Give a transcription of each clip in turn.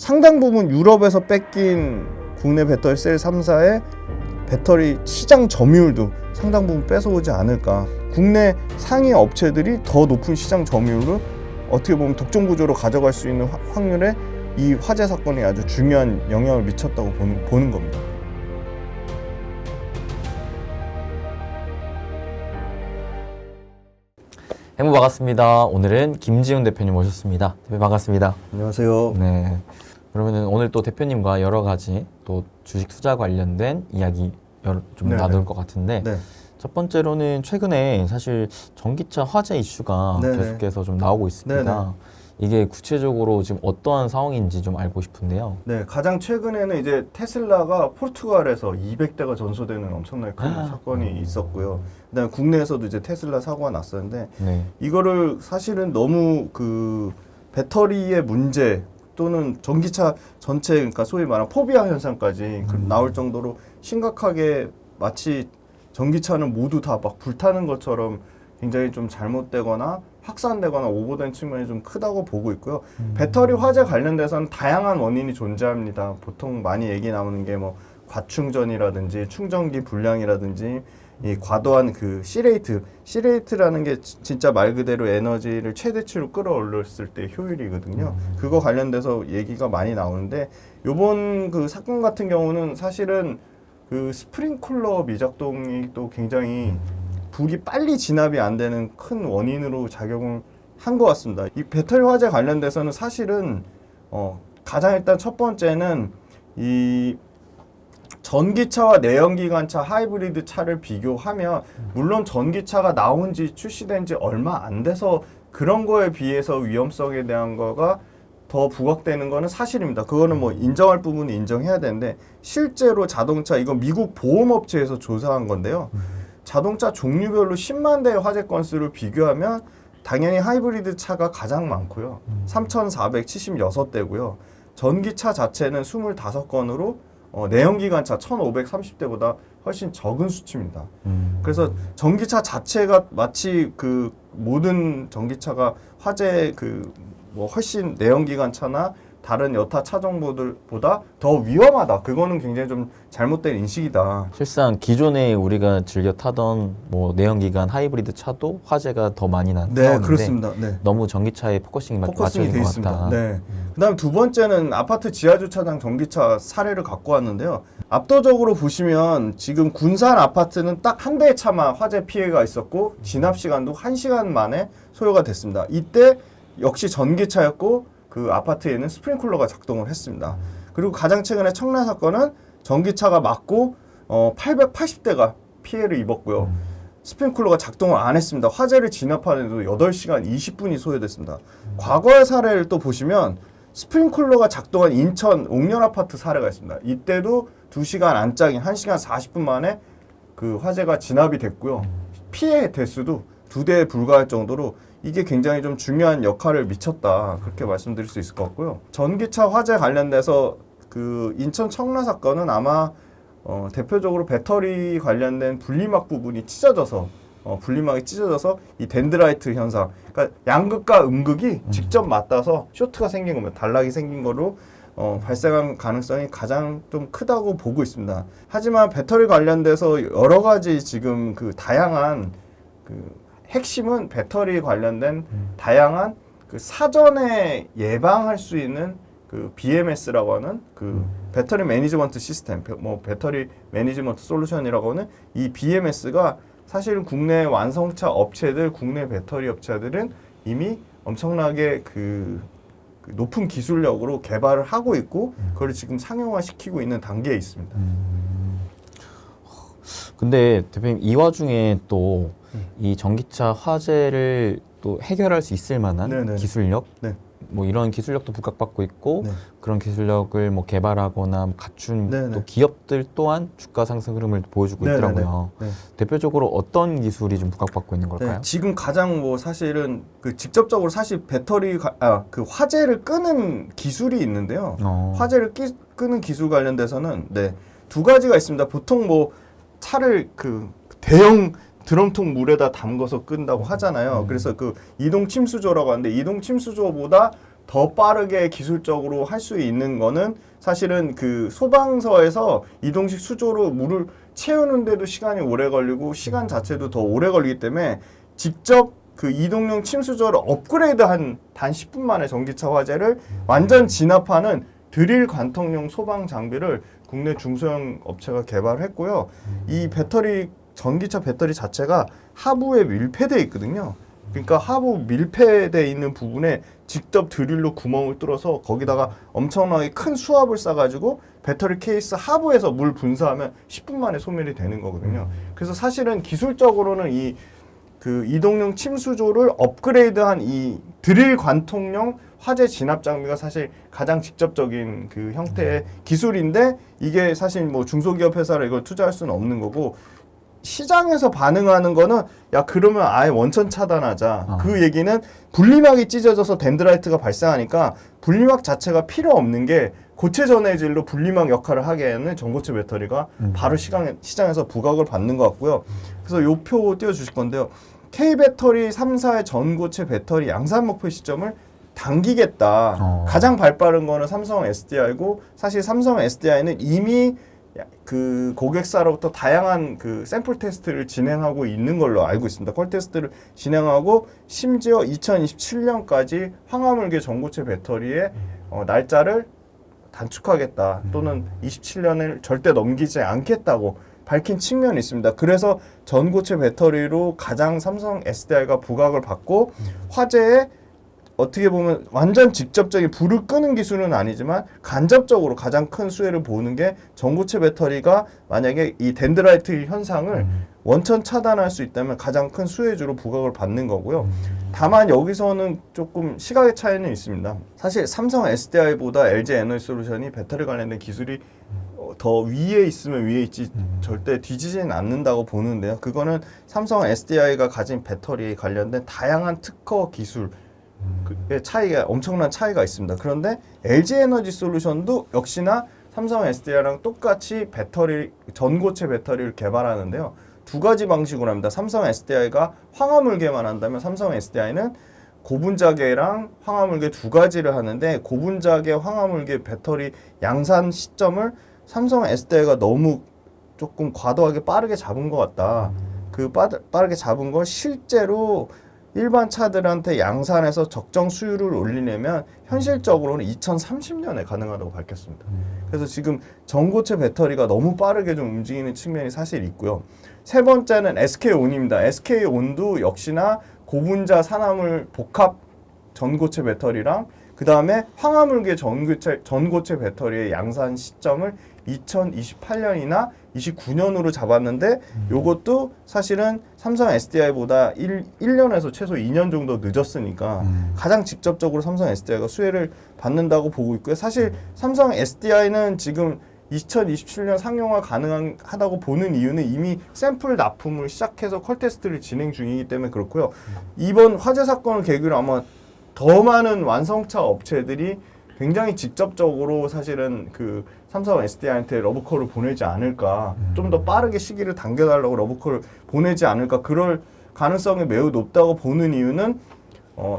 상당 부분 유럽에서 뺏긴 국내 배터리 셀 3사의 배터리 시장 점유율도 상당 부분 뺏어오지 않을까. 국내 상위 업체들이 더 높은 시장 점유율을 어떻게 보면 독점 구조로 가져갈 수 있는 확률에 이 화재 사건이 아주 중요한 영향을 미쳤다고 보는 겁니다. 행보 반갑습니다. 오늘은 김지훈 대표님 모셨습니다. 대표님 반갑습니다. 안녕하세요. 네. 그러면은 오늘 또 대표님과 여러 가지 또 주식 투자 관련된 이야기 좀 네네. 나눌 것 같은데 네. 첫 번째로는 최근에 사실 전기차 화재 이슈가 네네. 계속해서 좀 나오고 있습니다. 네네. 이게 구체적으로 지금 어떠한 상황인지 좀 알고 싶은데요. 네, 가장 최근에는 이제 테슬라가 포르투갈에서 200대가 전소되는 엄청나게 큰 사건이 있었고요. 그다음에 국내에서도 이제 테슬라 사고가 났었는데 네. 이거를 사실은 너무 그 배터리의 문제 또는 전기차 전체 그러니까 소위 말하는 포비아 현상까지 나올 정도로 심각하게 마치 전기차는 모두 다 막 불타는 것처럼 굉장히 좀 잘못되거나 확산되거나 오버된 측면이 좀 크다고 보고 있고요. 배터리 화재 관련돼서는 다양한 원인이 존재합니다. 보통 많이 얘기 나오는 게 뭐 과충전이라든지 충전기 불량이라든지 이 과도한 그 C레이트라는 게 진짜 말 그대로 에너지를 최대치로 끌어올렸을 때 효율이거든요. 그거 관련돼서 얘기가 많이 나오는데 요번 그 사건 같은 경우는 사실은 그 스프링쿨러 미작동이 또 굉장히 불이 빨리 진압이 안 되는 큰 원인으로 작용을 한 것 같습니다. 이 배터리 화재 관련돼서는 사실은 가장 일단 첫 번째는 이 전기차와 내연기관차 하이브리드 차를 비교하면 물론 전기차가 나온 지 출시된 지 얼마 안 돼서 그런 거에 비해서 위험성에 대한 거가 더 부각되는 거는 사실입니다. 그거는 뭐 인정할 부분은 인정해야 되는데 실제로 자동차 이건 미국 보험업체에서 조사한 건데요. 자동차 종류별로 10만 대의 화재 건수를 비교하면 당연히 하이브리드 차가 가장 많고요. 3,476대고요. 전기차 자체는 25건으로 내연기관차 1,530대보다 훨씬 적은 수치입니다. 그래서 전기차 자체가 마치 그 모든 전기차가 화재 뭐 훨씬 내연기관차나 다른 여타 차종보다 더 위험하다. 그거는 굉장히 좀 잘못된 인식이다. 실상 기존에 우리가 즐겨 타던 뭐 내연기관 하이브리드 차도 화재가 더 많이 난 네, 상황인데 그렇습니다. 네. 너무 전기차에 포커싱이 맞춰 돼 있는 것 있습니다. 같다. 네. 그다음 두 번째는 아파트 지하 주차장 전기차 사례를 갖고 왔는데요. 압도적으로 보시면 지금 군산 아파트는 딱 한 대의 차만 화재 피해가 있었고 진압 시간도 1시간 만에 소요가 됐습니다. 이때 역시 전기차였고 그 아파트에는 스프링쿨러가 작동을 했습니다. 그리고 가장 최근에 청라 사건은 전기차가 맞고 880대가 피해를 입었고요. 스프링쿨러가 작동을 안 했습니다. 화재를 진압하는데도 8시간 20분이 소요됐습니다. 과거의 사례를 또 보시면 스프링쿨러가 작동한 인천 옥년 아파트 사례가 있습니다. 이때도 2시간 안짝인 1시간 40분 만에 그 화재가 진압이 됐고요. 피해 대수도 2대에 불과할 정도로 이게 굉장히 좀 중요한 역할을 미쳤다. 그렇게 말씀드릴 수 있을 것 같고요. 전기차 화재 관련돼서 그 인천 청라 사건은 아마 대표적으로 배터리 관련된 분리막 부분이 찢어져서 분리막이 찢어져서 이 덴드라이트 현상, 그러니까 양극과 음극이 직접 맞닿아서 쇼트가 생긴 겁니다. 단락이 생긴 거로 발생한 가능성이 가장 좀 크다고 보고 있습니다. 하지만 배터리 관련돼서 여러 가지 지금 그 다양한 그 핵심은 배터리 관련된 다양한 그 사전에 예방할 수 있는 그 BMS라고 하는 그 배터리 매니지먼트 시스템, 뭐 배터리 매니지먼트 솔루션이라고 하는 이 BMS가 사실은 국내 완성차 업체들, 국내 배터리 업체들은 이미 엄청나게 그 높은 기술력으로 개발을 하고 있고 그걸 지금 상용화시키고 있는 단계에 있습니다. 근데 대표님 이 와중에 또 이 전기차 화재를 또 해결할 수 있을 만한 네네. 기술력, 네. 뭐 이런 기술력도 부각받고 있고 네. 그런 기술력을 뭐 개발하거나 갖춘 네네. 또 기업들 또한 주가 상승 흐름을 보여주고 네네네. 있더라고요. 네. 대표적으로 어떤 기술이 좀 부각받고 있는 걸까요? 네, 지금 가장 뭐 사실은 그 직접적으로 사실 배터리 그 화재를 끄는 기술이 있는데요. 화재를 끄는 기술 관련돼서는 두 가지가 있습니다. 보통 뭐 차를 그 대형 드럼통 물에다 담궈서 끈다고 하잖아요. 그래서 그 이동 침수조라고 하는데 이동 침수조보다 더 빠르게 기술적으로 할 수 있는 거는 사실은 그 소방서에서 이동식 수조로 물을 채우는데도 시간이 오래 걸리고 시간 자체도 더 오래 걸리기 때문에 직접 그 이동용 침수조를 업그레이드한 단 10분 만에 전기차 화재를 완전 진압하는 드릴 관통용 소방 장비를 국내 중소형 업체가 개발했고요. 이 배터리 전기차 배터리 자체가 하부에 밀폐되어 있거든요. 그러니까 하부 밀폐되어 있는 부분에 직접 드릴로 구멍을 뚫어서 거기다가 엄청나게 큰 수압을 싸가지고 배터리 케이스 하부에서 물 분사하면 10분 만에 소멸이 되는 거거든요. 그래서 사실은 기술적으로는 이 그 이동용 침수조를 업그레이드한 이 드릴 관통용 화재 진압 장비가 사실 가장 직접적인 그 형태의 기술인데 이게 사실 뭐 중소기업 회사를 이걸 투자할 수는 없는 거고 시장에서 반응하는 거는 야 그러면 아예 원천 차단하자. 그 얘기는 분리막이 찢어져서 덴드라이트가 발생하니까 분리막 자체가 필요 없는 게 고체 전해질로 분리막 역할을 하게 하는 전고체 배터리가 바로 시장에서 부각을 받는 것 같고요. 그래서 요 표 띄워주실 건데요. K배터리 3사의 전고체 배터리 양산 목표 시점을 당기겠다. 가장 발빠른 거는 삼성 SDI고 사실 삼성 SDI는 이미 그 고객사로부터 다양한 그 샘플 테스트를 진행하고 있는 걸로 알고 있습니다. 컬 테스트를 진행하고 심지어 2027년까지 황화물계 전고체 배터리의 날짜를 단축하겠다 또는 27년을 절대 넘기지 않겠다고 밝힌 측면이 있습니다. 그래서 전고체 배터리로 가장 삼성 SDI가 부각을 받고 화재에 어떻게 보면 완전 직접적인 불을 끄는 기술은 아니지만 간접적으로 가장 큰 수혜를 보는 게 전고체 배터리가 만약에 이 덴드라이트 현상을 원천 차단할 수 있다면 가장 큰 수혜주로 부각을 받는 거고요. 다만 여기서는 조금 시각의 차이는 있습니다. 사실 삼성 SDI보다 LG 에너지솔루션이 배터리 관련된 기술이 더 위에 있으면 위에 있지 절대 뒤지지는 않는다고 보는데요. 그거는 삼성 SDI가 가진 배터리에 관련된 다양한 특허 기술 의 차이가 엄청난 차이가 있습니다. 그런데 LG 에너지 솔루션도 역시나 삼성 SDI랑 똑같이 배터리 전고체 배터리를 개발하는데요. 두 가지 방식으로 합니다. 삼성 SDI가 황화물계만 한다면 삼성 SDI는 고분자계랑 황화물계 두 가지를 하는데 고분자계 황화물계 배터리 양산 시점을 삼성 SDI가 너무 조금 과도하게 빠르게 잡은 것 같다. 그 빠르게 잡은 걸 실제로 일반 차들한테 양산해서 적정 수율을 올리려면 현실적으로는 2030년에 가능하다고 밝혔습니다. 그래서 지금 전고체 배터리가 너무 빠르게 좀 움직이는 측면이 사실 있고요. 세 번째는 SK온입니다. SK온도 역시나 고분자 산화물 복합 전고체 배터리랑 그 다음에 황화물계 전고체 배터리의 양산 시점을 2028년이나 29년으로 잡았는데 요것도 사실은 삼성 SDI보다 1년에서 최소 2년 정도 늦었으니까 가장 직접적으로 삼성 SDI가 수혜를 받는다고 보고 있고요. 사실 삼성 SDI는 지금 2027년 상용화 가능하다고 보는 이유는 이미 샘플 납품을 시작해서 컬 테스트를 진행 중이기 때문에 그렇고요. 이번 화재 사건을 계기로 아마 더 많은 완성차 업체들이 굉장히 직접적으로 사실은 그 삼성 SDI한테 러브콜을 보내지 않을까, 좀 더 빠르게 시기를 당겨달라고 러브콜을 보내지 않을까, 그럴 가능성이 매우 높다고 보는 이유는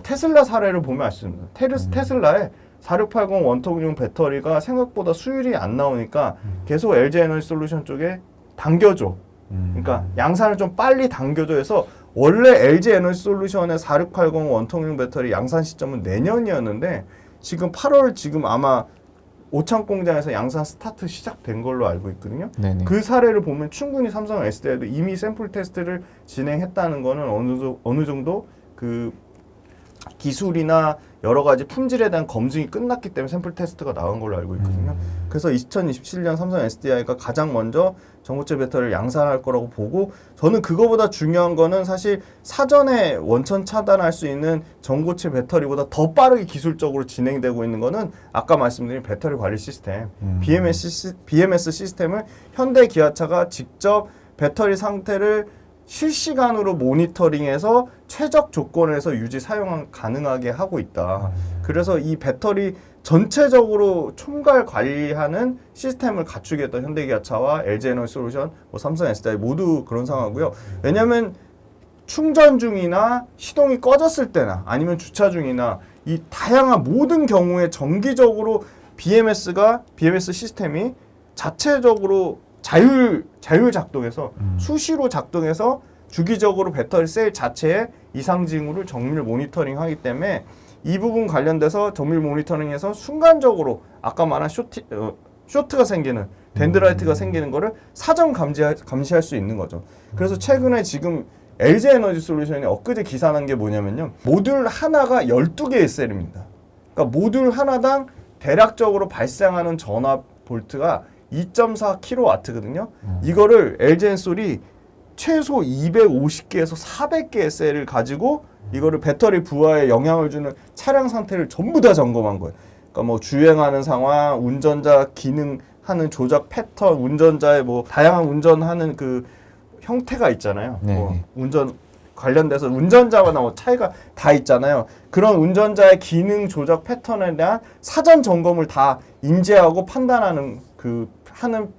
테슬라 사례를 보면 알 수 있습니다. 테슬라의 4680 원통용 배터리가 생각보다 수율이 안 나오니까 계속 LG 에너지 솔루션 쪽에 당겨줘. 그러니까 양산을 좀 빨리 당겨줘 해서 원래 LG 에너지 솔루션의 4680 원통용 배터리 양산 시점은 내년이었는데 지금 8월 지금 아마 오창 공장에서 양산 스타트 시작된 걸로 알고 있거든요. 네네. 그 사례를 보면 충분히 삼성 SDI도 이미 샘플 테스트를 진행했다는 거는 어느 정도 그 기술이나 여러 가지 품질에 대한 검증이 끝났기 때문에 샘플 테스트가 나온 걸로 알고 있거든요. 그래서 2027년 삼성 SDI가 가장 먼저 전고체 배터리를 양산할 거라고 보고, 저는 그거보다 중요한 거는 사실 사전에 원천 차단할 수 있는 전고체 배터리보다 더 빠르게 기술적으로 진행되고 있는 거는 아까 말씀드린 배터리 관리 시스템, BMS 시스템을 현대 기아차가 직접 배터리 상태를 실시간으로 모니터링해서 최적 조건에서 유지 사용 가능하게 하고 있다. 그래서 이 배터리 전체적으로 총괄 관리하는 시스템을 갖추겠다. 현대기아차와 LG에너지솔루션, 삼성 SDI 모두 그런 상황이고요. 왜냐하면 충전 중이나 시동이 꺼졌을 때나 아니면 주차 중이나 이 다양한 모든 경우에 정기적으로 BMS 시스템이 자체적으로 자율 작동해서 수시로 작동해서 주기적으로 배터리 셀 자체의 이상 징후를 정밀 모니터링하기 때문에 이 부분 관련돼서 정밀 모니터링에서 순간적으로 아까 말한 쇼트가 생기는 덴드라이트가 생기는 거를 사전 감시할 수 있는 거죠. 그래서 최근에 지금 LG 에너지 솔루션이 엊그제 기사난 게 뭐냐면요. 모듈 하나가 12개의 셀입니다. 그러니까 모듈 하나당 대략적으로 발생하는 전압 볼트가 2.4kW거든요. 이거를 LG 엔솔이 최소 250개에서 400개의 셀을 가지고 이거를 배터리 부하에 영향을 주는 차량 상태를 전부 다 점검한 거예요. 그러니까 뭐 주행하는 상황, 운전자 기능하는 조작 패턴, 운전자의 뭐 다양한 운전하는 그 형태가 있잖아요. 네. 뭐 운전 관련돼서 운전자마다 뭐 차이가 다 있잖아요. 그런 운전자의 기능 조작 패턴에 대한 사전 점검을 다 인지하고 판단하는 그 하는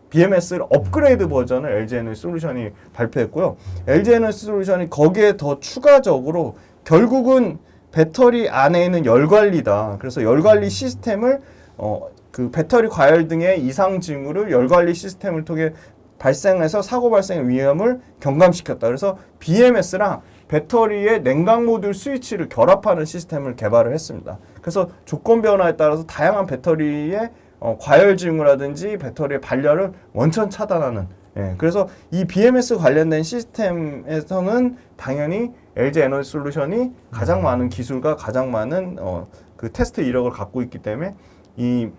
BMS를 업그레이드 버전을 LG 에너지 솔루션이 발표했고요. LG 에너지 솔루션이 거기에 더 추가적으로 결국은 배터리 안에 있는 열 관리다. 그래서 열 관리 시스템을 그 배터리 과열 등의 이상 징후를 열 관리 시스템을 통해 발생해서 사고 발생의 위험을 경감시켰다. 그래서 BMS랑 배터리의 냉각 모듈 스위치를 결합하는 시스템을 개발을 했습니다. 그래서 조건 변화에 따라서 다양한 배터리의 과열 징후라든지 배터리의 발열을 원천 차단하는, 그래서 이 BMS 관련된 시스템에서는 당연히 LG 에너지 솔루션이 가장 많은 기술과 가장 많은 그 테스트 이력을 갖고 있기 때문에 이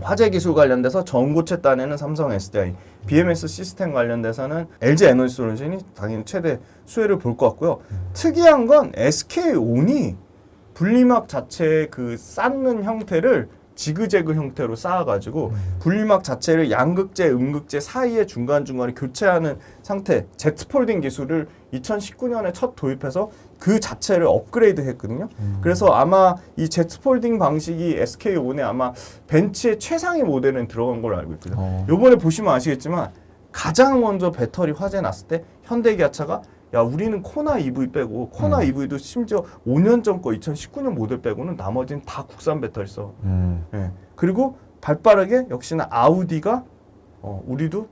화재 기술 관련돼서 전고체 따내는 삼성 SDI, BMS 시스템 관련돼서는 LG 에너지 솔루션이 당연히 최대 수혜를 볼 것 같고요. 특이한 건 SK온이 분리막 자체의 그 쌓는 형태를 지그재그 형태로 쌓아가지고 분리막 자체를 양극재, 음극재 사이에 중간중간에 교체하는 상태, Z폴딩 기술을 2019년에 첫 도입해서 그 자체를 업그레이드 했거든요. 그래서 아마 이 Z폴딩 방식이 SK온에 아마 벤츠의 최상위 모델은 들어간 걸로 알고 있거든요. 요번에 보시면 아시겠지만 가장 먼저 배터리 화재 났을 때 현대기아차가 야, 우리는 코나 EV 빼고, 코나 EV도 심지어 5년 전 거 2019년 모델 빼고는 나머지는 다 국산 배터리 써. 그리고 발빠르게 역시나 아우디가 우리도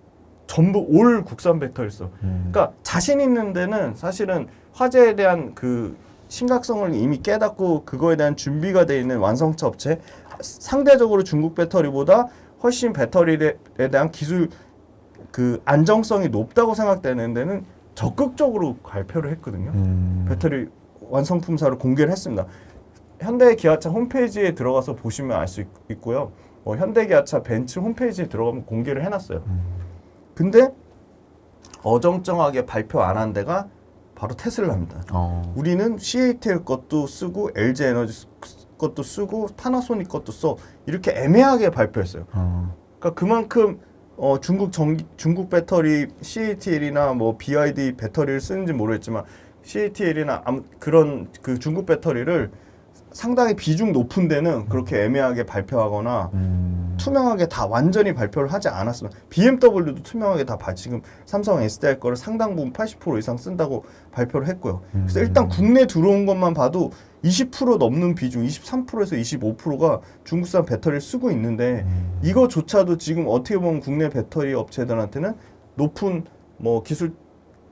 전부 올 국산 배터리 써. 그러니까 자신 있는 데는 사실은 화재에 대한 그 심각성을 이미 깨닫고 그거에 대한 준비가 돼 있는 완성차 업체, 상대적으로 중국 배터리보다 훨씬 배터리에 대한 기술 그 안정성이 높다고 생각되는 데는 적극적으로 발표를 했거든요. 배터리 완성품사를 공개를 했습니다. 현대기아차 홈페이지에 들어가서 보시면 알 수 있고요. 현대기아차 벤츠 홈페이지에 들어가면 공개를 해놨어요. 근데 어정쩡하게 발표 안 한 데가 바로 테슬라입니다. 우리는 CATL 것도 쓰고 LG 에너지 것도 쓰고 파나소닉 것도 써. 이렇게 애매하게 발표했어요. 그러니까 그만큼 중국 배터리 CATL이나 뭐 BYD 배터리를 쓰는지 모르겠지만 CATL이나 그런 그 중국 배터리를 상당히 비중 높은 데는 그렇게 애매하게 발표하거나 투명하게 다 완전히 발표를 하지 않았습니다. BMW도 투명하게 다 지금 삼성 SDI 거를 상당 부분 80% 이상 쓴다고 발표를 했고요. 그래서 일단 국내 들어온 것만 봐도 20% 넘는 비중, 23%에서 25%가 중국산 배터리를 쓰고 있는데 이거조차도 지금 어떻게 보면 국내 배터리 업체들한테는 높은 뭐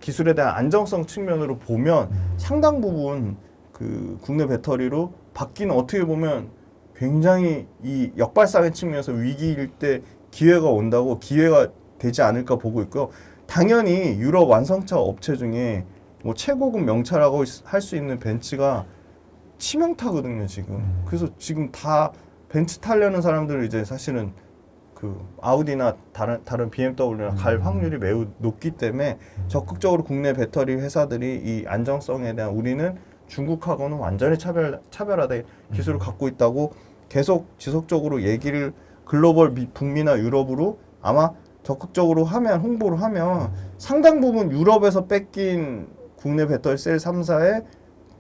기술에 대한 안정성 측면으로 보면 상당 부분 그 국내 배터리로 받기는 어떻게 보면 굉장히 이 역발상의 측면에서 위기일 때 기회가 온다고 기회가 되지 않을까 보고 있고요. 당연히 유럽 완성차 업체 중에 뭐 최고급 명차라고 할 수 있는 벤츠가 치명타거든요, 지금. 그래서 지금 다 벤츠 타려는 사람들은 이제 사실은 그 아우디나 다른 BMW나 갈 확률이 매우 높기 때문에 적극적으로 국내 배터리 회사들이 이 안정성에 대한 우리는 중국하고는 완전히 차별화된 기술을 갖고 있다고 계속 지속적으로 얘기를 글로벌 북미나 유럽으로 아마 적극적으로 하면 홍보를 하면 상당 부분 유럽에서 뺏긴 국내 배터리 셀 3사의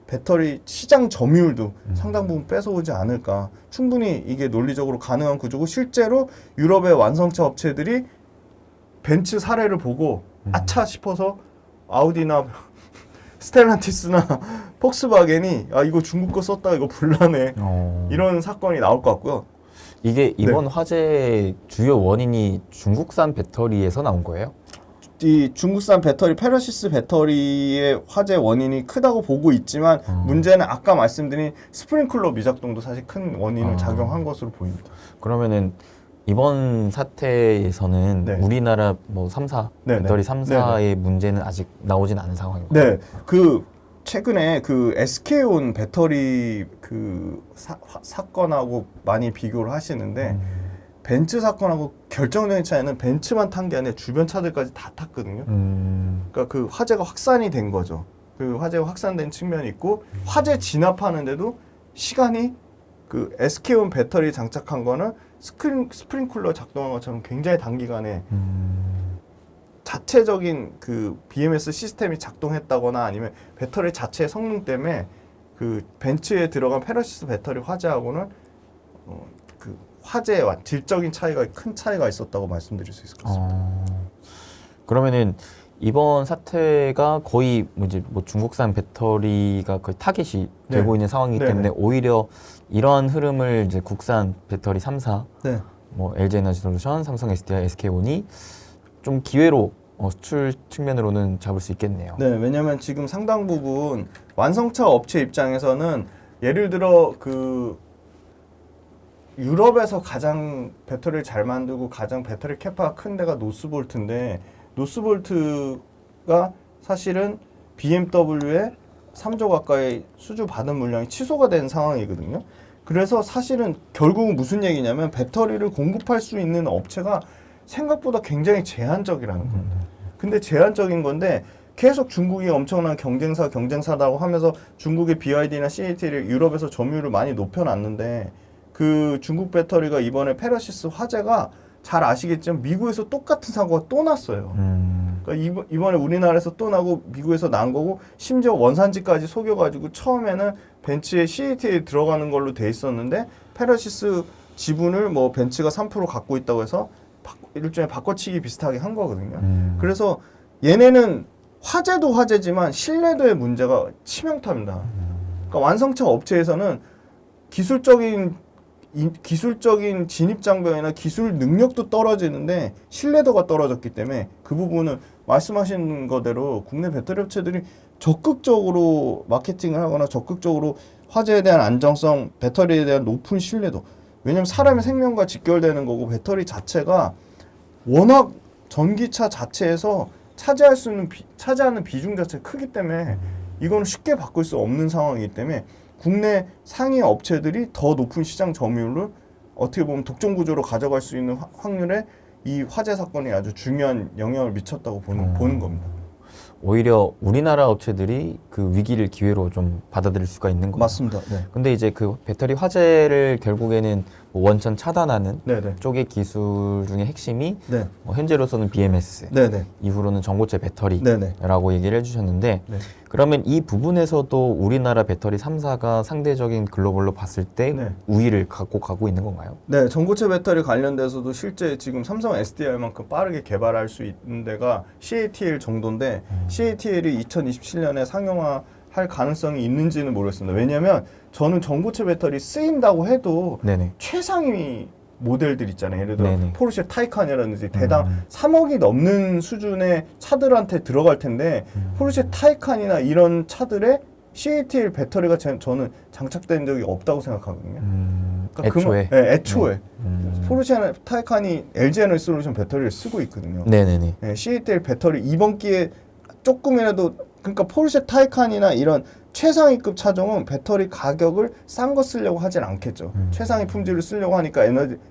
배터리 시장 점유율도 상당 부분 뺏어오지 않을까. 충분히 이게 논리적으로 가능한 구조고 실제로 유럽의 완성차 업체들이 벤츠 사례를 보고 아차 싶어서 아우디나 스텔란티스나 폭스바겐이 이거 중국 거 썼다가 이거 불나네 이런 사건이 나올 것 같고요. 이게 이번 화재의 주요 원인이 중국산 배터리에서 나온 거예요? 이 중국산 배터리 페러시스 배터리의 화재 원인이 크다고 보고 있지만 문제는 아까 말씀드린 스프링클러 미작동도 사실 큰 원인을 작용한 것으로 보입니다. 그러면은 이번 사태에서는 네. 우리나라 뭐 3사 네네. 배터리 3사의 네네. 문제는 아직 나오진 않은 상황인가요? 네, 최근에 SK온 배터리 사건하고 많이 비교를 하시는데 벤츠 사건하고 결정적인 차이는 벤츠만 탄 게 아니라 주변 차들까지 다 탔거든요. 그러니까 그 화재가 확산이 된 거죠. 그 화재가 확산된 측면이 있고 화재 진압하는데도 시간이 SK온 배터리 장착한 거는 스프링클러 작동한 것처럼 굉장히 단기간에 자체적인 BMS 시스템이 작동했다거나 아니면 배터리 자체의 성능 때문에 벤츠에 들어간 페러시스 배터리 화재하고는 화재와 질적인 큰 차이가 있었다고 말씀드릴 수 있을 것 같습니다. 그러면은 이번 사태가 거의 이제 중국산 배터리가 거의 타깃이 되고 있는 상황이기 때문에 오히려 이러한 흐름을 이제 국산 배터리 3사, LG에너지솔루션, 삼성 SDI, SK온이 좀 기회로 수출 측면으로는 잡을 수 있겠네요. 네, 왜냐하면 지금 상당 부분 완성차 업체 입장에서는 예를 들어 유럽에서 가장 배터리를 잘 만들고 가장 배터리 캐파가 큰 데가 노스볼트인데 노스볼트가 사실은 BMW의 3조 가까이 수주 받은 물량이 취소가 된 상황이거든요. 그래서 사실은 결국은 무슨 얘기냐면 배터리를 공급할 수 있는 업체가 생각보다 굉장히 제한적이라는 거예요. 근데 제한적인 건데 계속 중국이 엄청난 경쟁사다고 하면서 중국의 BYD나 CAT를 유럽에서 점유율을 많이 높여놨는데 중국 배터리가 이번에 페러시스 화재가 잘 아시겠지만 미국에서 똑같은 사고가 또 났어요. 그러니까 이번에 우리나라에서 또 나고 미국에서 난 거고 심지어 원산지까지 속여가지고 처음에는 벤츠의 CAT에 들어가는 걸로 돼 있었는데 페러시스 지분을 벤츠가 3% 갖고 있다고 해서 일종의 바꿔치기 비슷하게 한 거거든요. 그래서 얘네는 화재도 화재지만 신뢰도의 문제가 치명타입니다. 그러니까 완성차 업체에서는 기술적인 진입 장벽이나 기술 능력도 떨어지는데 신뢰도가 떨어졌기 때문에 그 부분은 말씀하신 거대로 국내 배터리 업체들이 적극적으로 마케팅을 하거나 적극적으로 화재에 대한 안정성, 배터리에 대한 높은 신뢰도. 왜냐하면 사람의 생명과 직결되는 거고 배터리 자체가 워낙 전기차 자체에서 차지하는 비중 자체가 크기 때문에 이거는 쉽게 바꿀 수 없는 상황이기 때문에 국내 상위 업체들이 더 높은 시장 점유율을 어떻게 보면 독점 구조로 가져갈 수 있는 확률에 이 화재 사건이 아주 중요한 영향을 미쳤다고 보는 겁니다. 오히려 우리나라 업체들이 그 위기를 기회로 좀 받아들일 수가 있는 거죠. 맞습니다. 네. 근데 이제 배터리 화재를 결국에는 원천 차단하는 네네. 쪽의 기술 중에 핵심이 네. 현재로서는 BMS, 네네. 이후로는 전고체 배터리라고 네네. 얘기를 해주셨는데 네. 그러면 이 부분에서도 우리나라 배터리 3사가 상대적인 글로벌로 봤을 때 우위를 갖고 가고 있는 건가요? 네, 전고체 배터리 관련돼서도 실제 지금 삼성 SDI만큼 빠르게 개발할 수 있는 데가 CATL 정도인데 CATL이 2027년에 상용화할 가능성이 있는지는 모르겠습니다. 왜냐하면 저는 전고체 배터리 쓰인다고 해도 최상위 모델들 있잖아요. 예를 들어 포르쉐 타이칸이라든지 대당 3억이 넘는 수준의 차들한테 들어갈 텐데 포르쉐 타이칸이나 이런 차들의 CATL 배터리가 저는 장착된 적이 없다고 생각하거든요. 그러니까 애초에 포르쉐 타이칸이 LG 에너지 솔루션 배터리를 쓰고 있거든요. CATL 배터리 이번 기회에 조금이라도 그러니까 포르쉐 타이칸이나 이런 최상위급 차종은 배터리 가격을 싼 거 쓰려고 하진 않겠죠. 최상위 품질을 쓰려고 하니까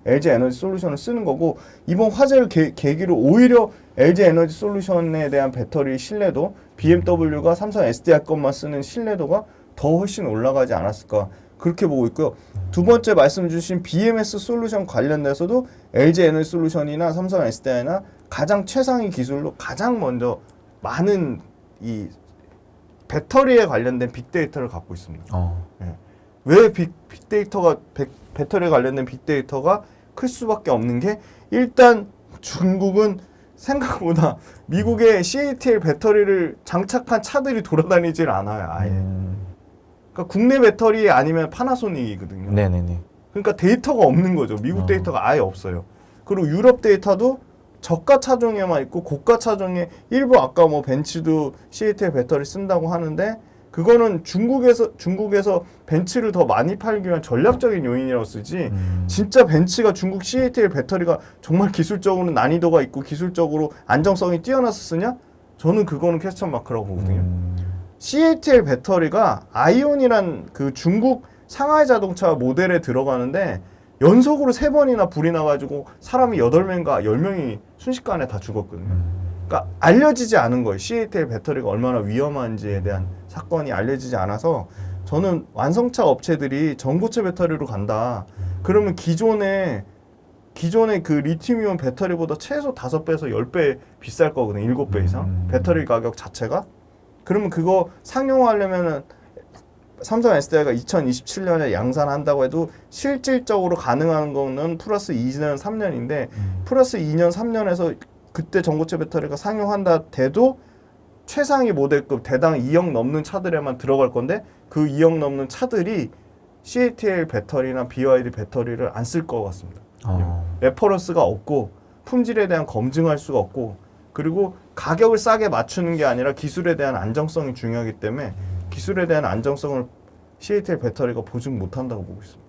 LG 에너지 솔루션을 쓰는 거고 이번 화재를 계기로 오히려 LG 에너지 솔루션에 대한 배터리 신뢰도 BMW가 삼성 SDI 것만 쓰는 신뢰도가 더 훨씬 올라가지 않았을까 그렇게 보고 있고요. 두 번째 말씀 주신 BMS 솔루션 관련돼서도 LG 에너지 솔루션이나 삼성 SDI나 가장 최상위 기술로 가장 먼저 많은 이 배터리에 관련된 빅데이터를 갖고 있습니다. 왜 배터리에 관련된 빅데이터가 클 수밖에 없는 게 일단 중국은 생각보다 미국에 CATL 배터리를 장착한 차들이 돌아다니질 않아요, 아예. 그러니까 국내 배터리 아니면 파나소닉이거든요. 네네네. 그러니까 데이터가 없는 거죠. 미국 데이터가 아예 없어요. 그리고 유럽 데이터도 저가 차종에만 있고 고가 차종에 일부 아까 뭐 벤츠도 CATL 배터리 쓴다고 하는데 그거는 중국에서 벤츠를 더 많이 팔기 위한 전략적인 요인이라고 쓰지 진짜 벤츠가 중국 CATL 배터리가 정말 기술적으로 난이도가 있고 기술적으로 안정성이 뛰어나서 쓰냐? 저는 그거는 퀘스천 마크라고 보거든요. CATL 배터리가 아이온이란 그 중국 상하이 자동차 모델에 들어가는데 연속으로 3번이나 불이 나가지고 사람이 8명인가 10명이 순식간에 다 죽었거든요. 그러니까 알려지지 않은 거예요. CATL 배터리가 얼마나 위험한지에 대한 사건이 알려지지 않아서 저는 완성차 업체들이 전고체 배터리로 간다. 그러면 기존의 그 리튬이온 배터리보다 최소 5배에서 10배 비쌀 거거든요. 7배 이상. 배터리 가격 자체가. 그러면 그거 상용화하려면은 삼성 SDI가 2027년에 양산한다고 해도 실질적으로 가능한 거는 플러스 2년, 3년인데 플러스 2년, 3년에서 그때 전고체 배터리가 상용한다 돼도 최상위 모델급 대당 2억 넘는 차들에만 들어갈 건데 그 2억 넘는 차들이 CATL 배터리나 BYD 배터리를 안 쓸 것 같습니다. 레퍼런스가 없고 품질에 대한 검증할 수가 없고 그리고 가격을 싸게 맞추는 게 아니라 기술에 대한 안정성이 중요하기 때문에 기술에 대한 안정성을 CATL 배터리가 보증 못한다고 보고 있습니다.